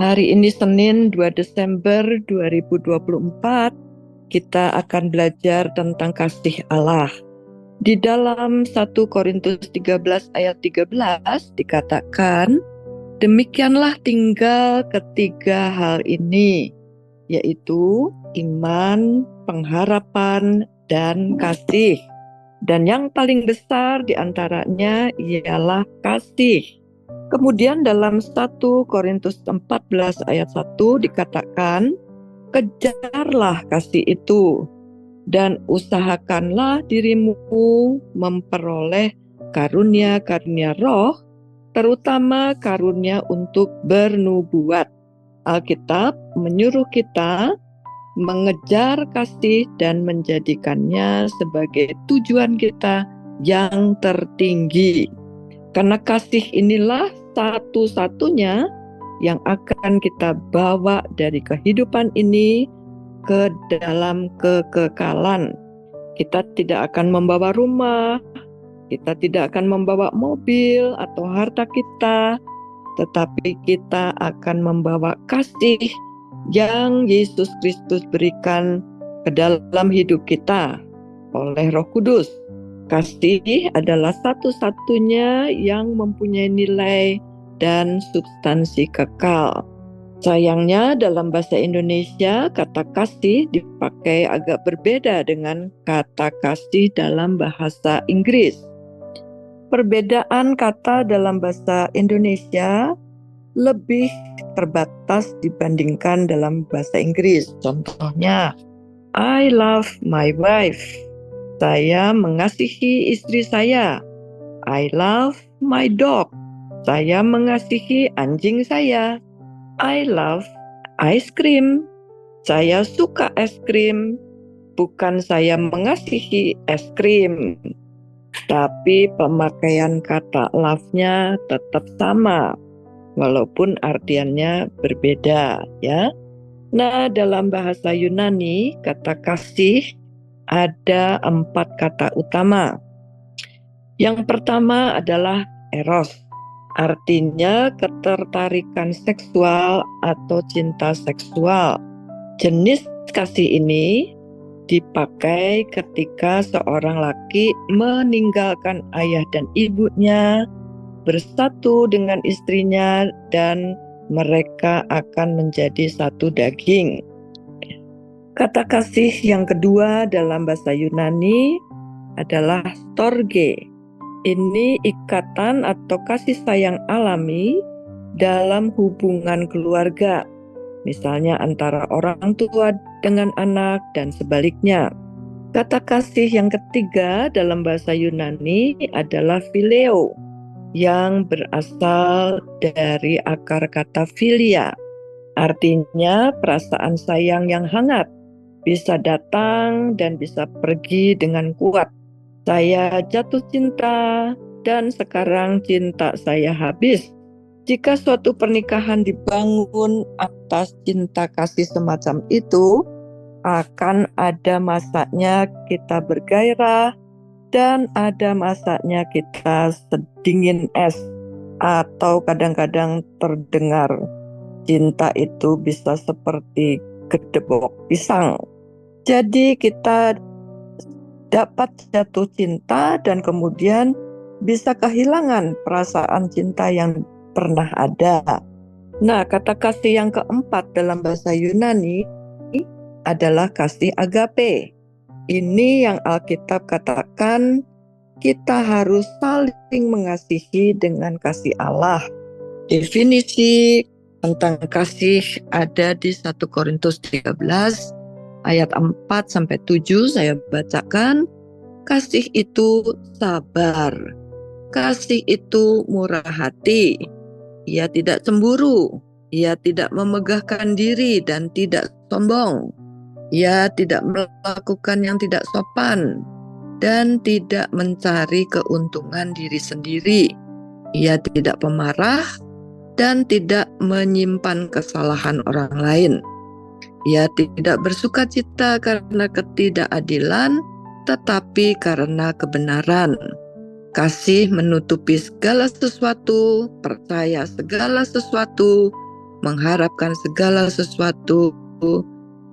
Hari ini Senin 2 Desember 2024, kita akan belajar tentang kasih Allah. Di dalam 1 Korintus 13 ayat 13 dikatakan, demikianlah tinggal ketiga hal ini, yaitu iman, pengharapan, dan kasih. Dan yang paling besar di antaranya ialah kasih. Kemudian dalam 1 Korintus 14 ayat 1 dikatakan, kejarlah kasih itu dan usahakanlah dirimu memperoleh karunia-karunia roh, terutama karunia untuk bernubuat. Alkitab menyuruh kita mengejar kasih dan menjadikannya sebagai tujuan kita yang tertinggi. Karena kasih inilah satu-satunya yang akan kita bawa dari kehidupan ini ke dalam kekekalan. Kita tidak akan membawa rumah, kita tidak akan membawa mobil atau harta kita, tetapi kita akan membawa kasih yang Yesus Kristus berikan ke dalam hidup kita oleh Roh Kudus. Kasih adalah satu-satunya yang mempunyai nilai dan substansi kekal. Sayangnya dalam bahasa Indonesia kata kasih dipakai agak berbeda dengan kata kasih dalam bahasa Inggris. Perbedaan kata dalam bahasa Indonesia lebih terbatas dibandingkan dalam bahasa Inggris. Contohnya, I love my wife. Saya mengasihi istri saya. I love my dog. Saya mengasihi anjing saya. I love ice cream. Saya suka es krim. Bukan saya mengasihi es krim. Tapi pemakaian kata love-nya tetap sama, walaupun artiannya berbeda, ya. Nah, dalam bahasa Yunani, kata kasih ada 4 kata utama. Yang pertama adalah eros, artinya ketertarikan seksual atau cinta seksual. Jenis kasih ini dipakai ketika seorang laki meninggalkan ayah dan ibunya, bersatu dengan istrinya, dan mereka akan menjadi satu daging. Kata kasih yang kedua dalam bahasa Yunani adalah storge. Ini ikatan atau kasih sayang alami dalam hubungan keluarga, misalnya antara orang tua dengan anak dan sebaliknya. Kata kasih yang ketiga dalam bahasa Yunani adalah phileo, yang berasal dari akar kata philia. Artinya perasaan sayang yang hangat, bisa datang dan bisa pergi dengan kuat. Saya jatuh cinta dan sekarang cinta saya habis. Jika suatu pernikahan dibangun atas cinta kasih semacam itu, akan ada masanya kita bergairah dan ada masanya kita sedingin es, atau kadang-kadang terdengar cinta itu bisa seperti gedebok pisang. Jadi kita dapat jatuh cinta dan kemudian bisa kehilangan perasaan cinta yang pernah ada. Nah, kata kasih yang keempat dalam bahasa Yunani adalah kasih agape. Ini yang Alkitab katakan kita harus saling mengasihi dengan kasih Allah. Definisi tentang kasih ada di 1 Korintus 13 ayat 4-7, saya bacakan. Kasih itu sabar. Kasih itu murah hati. Ia tidak cemburu. Ia tidak memegahkan diri dan tidak sombong. Ia tidak melakukan yang tidak sopan dan tidak mencari keuntungan diri sendiri. Ia tidak pemarah dan tidak menyimpan kesalahan orang lain. Ia tidak bersukacita karena ketidakadilan, tetapi karena kebenaran. Kasih menutupi segala sesuatu, percaya segala sesuatu, mengharapkan segala sesuatu,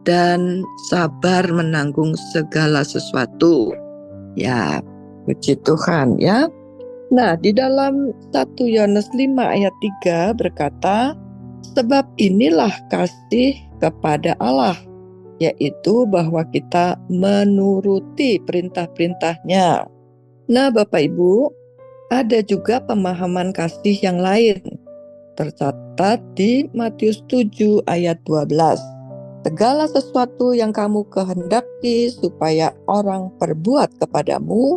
dan sabar menanggung segala sesuatu. Ya, puji Tuhan ya. Nah, di dalam 1 Yohanes 5 ayat 3 berkata, sebab inilah kasih kepada Allah, yaitu bahwa kita menuruti perintah-perintahnya. Nah, Bapak Ibu, ada juga pemahaman kasih yang lain, tercatat di Matius 7 ayat 12. Segala sesuatu yang kamu kehendaki supaya orang perbuat kepadamu,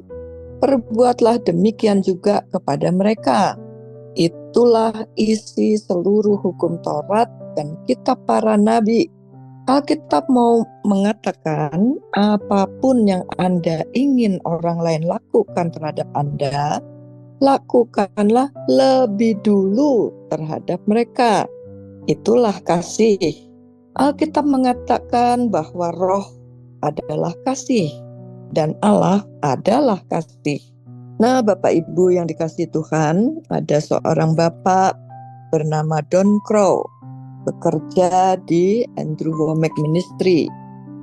perbuatlah demikian juga kepada mereka. Itulah isi seluruh hukum Taurat dan kitab para nabi. Alkitab mau mengatakan apapun yang Anda ingin orang lain lakukan terhadap Anda, lakukanlah lebih dulu terhadap mereka. Itulah kasih. Alkitab mengatakan bahwa Roh adalah kasih dan Allah adalah kasih. Nah, Bapak Ibu yang dikasihi Tuhan, ada seorang bapak bernama Don Crow, bekerja di Andrew Wommack Ministry.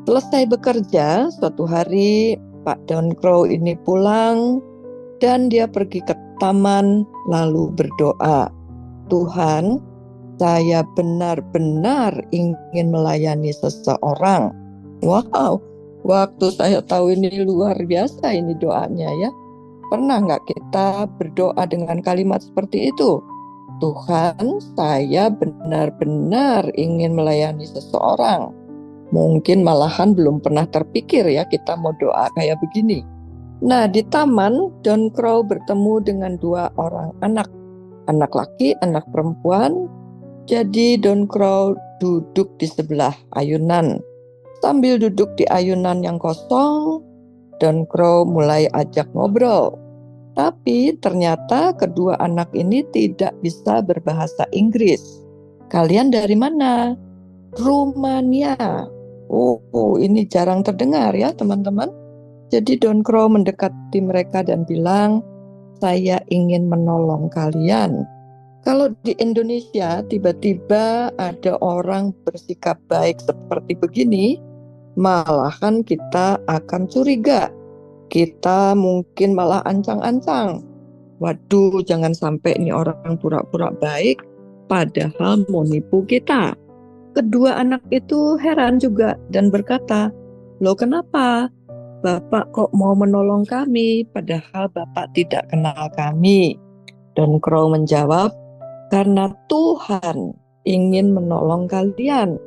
Selesai bekerja, suatu hari Pak Don Crow ini pulang dan dia pergi ke taman lalu berdoa, Tuhan, saya benar-benar ingin melayani seseorang. Wow, waktu saya tahu ini luar biasa ini doanya ya. Pernah nggak kita berdoa dengan kalimat seperti itu? Tuhan, saya benar-benar ingin melayani seseorang. Mungkin malahan belum pernah terpikir ya kita mau doa kayak begini. Nah, di taman, Don Crow bertemu dengan dua orang anak laki, anak perempuan. Jadi Don Crow duduk di sebelah ayunan. Sambil duduk di ayunan yang kosong, Don Crow mulai ajak ngobrol. Tapi ternyata kedua anak ini tidak bisa berbahasa Inggris. Kalian dari mana? Rumania. Oh, ini jarang terdengar ya teman-teman. Jadi Don Crow mendekati mereka dan bilang, saya ingin menolong kalian. Kalau di Indonesia tiba-tiba ada orang bersikap baik seperti begini, malahan kita akan curiga. Kita mungkin malah ancang-ancang. Waduh, jangan sampai ini orang pura-pura baik, padahal mau nipu kita. Kedua anak itu heran juga dan berkata, loh kenapa? Bapak kok mau menolong kami, padahal Bapak tidak kenal kami. Don Crow menjawab, karena Tuhan ingin menolong kalian.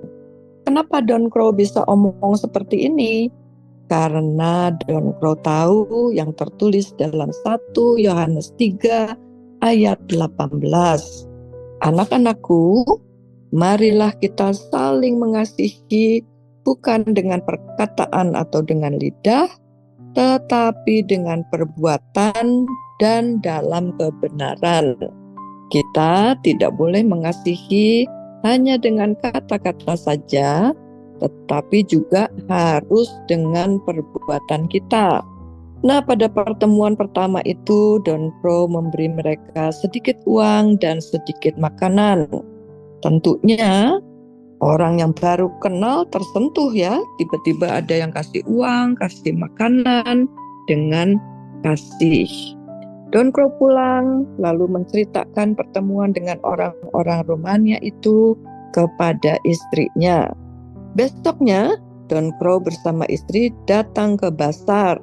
Kenapa Don Crow bisa omong seperti ini? Karena Don Crow tahu yang tertulis dalam 1 Yohanes 3 ayat 18. Anak-anakku, marilah kita saling mengasihi bukan dengan perkataan atau dengan lidah, tetapi dengan perbuatan dan dalam kebenaran. Kita tidak boleh mengasihi hanya dengan kata-kata saja, tetapi juga harus dengan perbuatan kita. Nah, pada pertemuan pertama itu, Don Crow memberi mereka sedikit uang dan sedikit makanan. Tentunya orang yang baru kenal tersentuh ya, tiba-tiba ada yang kasih uang, kasih makanan dengan kasih. Don Crow pulang, lalu menceritakan pertemuan dengan orang-orang Romania itu kepada istrinya. Besoknya, Don Crow bersama istri datang ke pasar.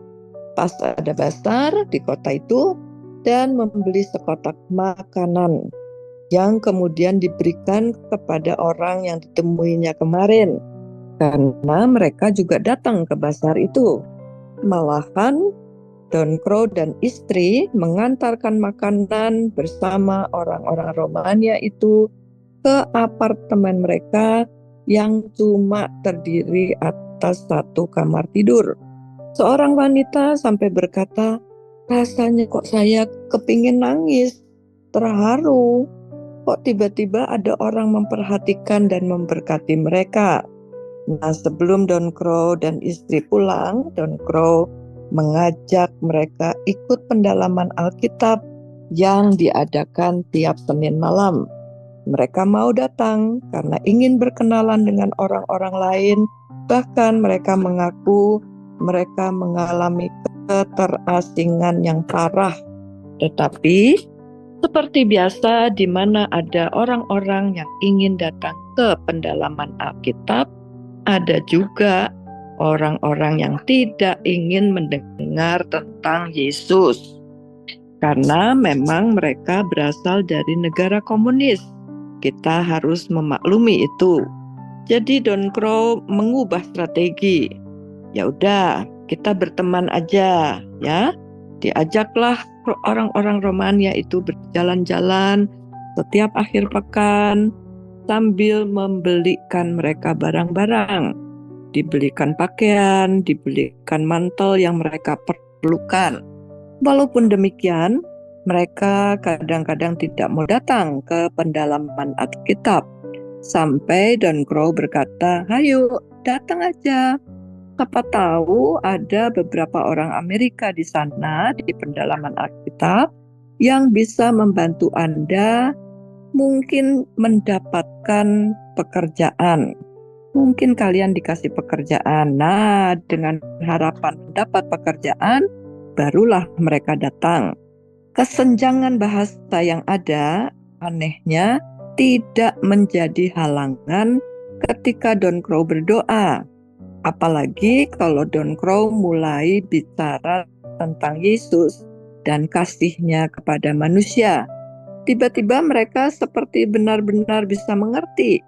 Pas ada pasar di kota itu, dan membeli sekotak makanan yang kemudian diberikan kepada orang yang ditemuinya kemarin. Karena mereka juga datang ke pasar itu. Malahan, Don Crow dan istri mengantarkan makanan bersama orang-orang Romania itu ke apartemen mereka yang cuma terdiri atas satu kamar tidur. Seorang wanita sampai berkata, rasanya kok saya kepingin nangis, terharu. Kok tiba-tiba ada orang memperhatikan dan memberkati mereka. Nah, sebelum Don Crow dan istri pulang, Don Crow mengajak mereka ikut pendalaman Alkitab yang diadakan tiap Senin malam. Mereka mau datang karena ingin berkenalan dengan orang-orang lain. Bahkan mereka mengaku mereka mengalami keterasingan yang parah. Tetapi seperti biasa, di mana ada orang-orang yang ingin datang ke pendalaman Alkitab, ada juga orang-orang yang tidak ingin mendengar tentang Yesus. Karena memang mereka berasal dari negara komunis. Kita harus memaklumi itu. Jadi Don Crow mengubah strategi. Ya udah, kita berteman aja, ya. Diajaklah orang-orang Romania itu berjalan-jalan setiap akhir pekan sambil membelikan mereka barang-barang. Dibelikan pakaian, dibelikan mantel yang mereka perlukan. Walaupun demikian, mereka kadang-kadang tidak mau datang ke pendalaman Alkitab. Sampai Don Crow berkata, "Hayo, datang aja. Siapa tahu ada beberapa orang Amerika di sana di pendalaman Alkitab yang bisa membantu Anda mungkin mendapatkan pekerjaan. Mungkin kalian dikasih pekerjaan. Nah, dengan harapan mendapat pekerjaan, barulah mereka datang." Kesenjangan bahasa yang ada, anehnya, tidak menjadi halangan ketika Don Crow berdoa. Apalagi kalau Don Crow mulai bicara tentang Yesus dan kasih-Nya kepada manusia. Tiba-tiba mereka seperti benar-benar bisa mengerti.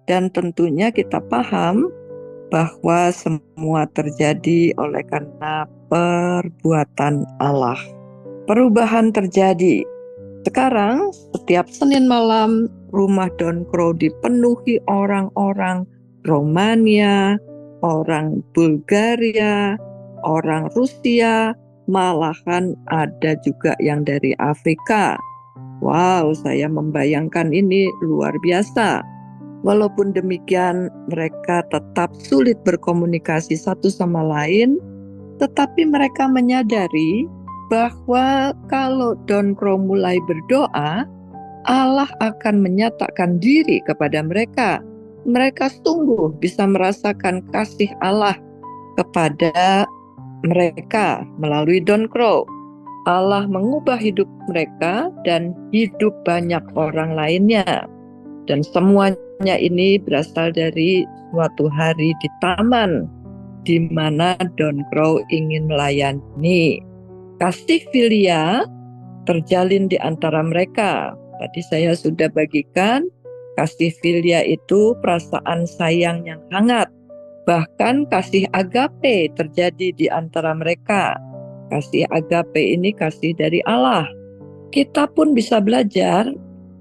Dan tentunya kita paham bahwa semua terjadi oleh karena perbuatan Allah. Perubahan terjadi. Sekarang setiap Senin malam rumah Don Crow dipenuhi orang-orang Romania, orang Bulgaria, orang Rusia, malahan ada juga yang dari Afrika. Wow, saya membayangkan ini luar biasa. Walaupun demikian, mereka tetap sulit berkomunikasi satu sama lain, tetapi mereka menyadari bahwa kalau Don Crow mulai berdoa, Allah akan menyatakan diri kepada mereka. Mereka sungguh bisa merasakan kasih Allah kepada mereka melalui Don Crow. Allah mengubah hidup mereka dan hidup banyak orang lainnya. Dan semuanya ini berasal dari suatu hari di taman di mana Don Crow ingin melayani. Kasih filia terjalin di antara mereka. Tadi saya sudah bagikan, kasih filia itu perasaan sayang yang hangat. Bahkan kasih agape terjadi di antara mereka. Kasih agape ini kasih dari Allah. Kita pun bisa belajar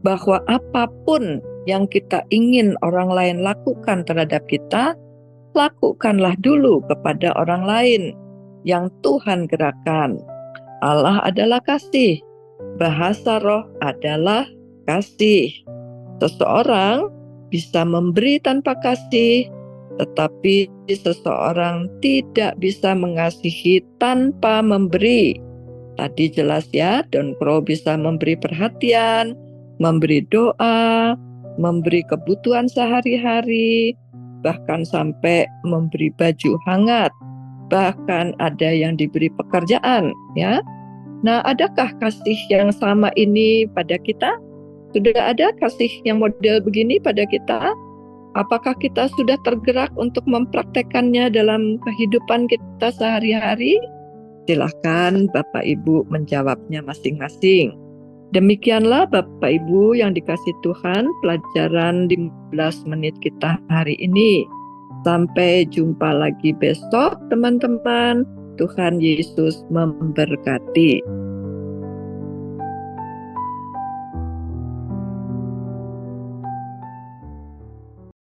bahwa apapun yang kita ingin orang lain lakukan terhadap kita, lakukanlah dulu kepada orang lain yang Tuhan gerakan. Allah adalah kasih. Bahasa roh adalah kasih. Seseorang bisa memberi tanpa kasih, tetapi seseorang tidak bisa mengasihi tanpa memberi. Tadi jelas ya, Don Crow bisa memberi perhatian, memberi doa, memberi kebutuhan sehari-hari, bahkan sampai memberi baju hangat. Bahkan ada yang diberi pekerjaan, ya. Nah, adakah kasih yang sama ini pada kita? Sudah ada kasih yang model begini pada kita? Apakah kita sudah tergerak untuk mempraktekannya dalam kehidupan kita sehari-hari? Silahkan Bapak Ibu menjawabnya masing-masing. Demikianlah Bapak Ibu yang dikasih Tuhan, pelajaran 15 menit kita hari ini. Sampai jumpa lagi besok teman-teman. Tuhan Yesus memberkati.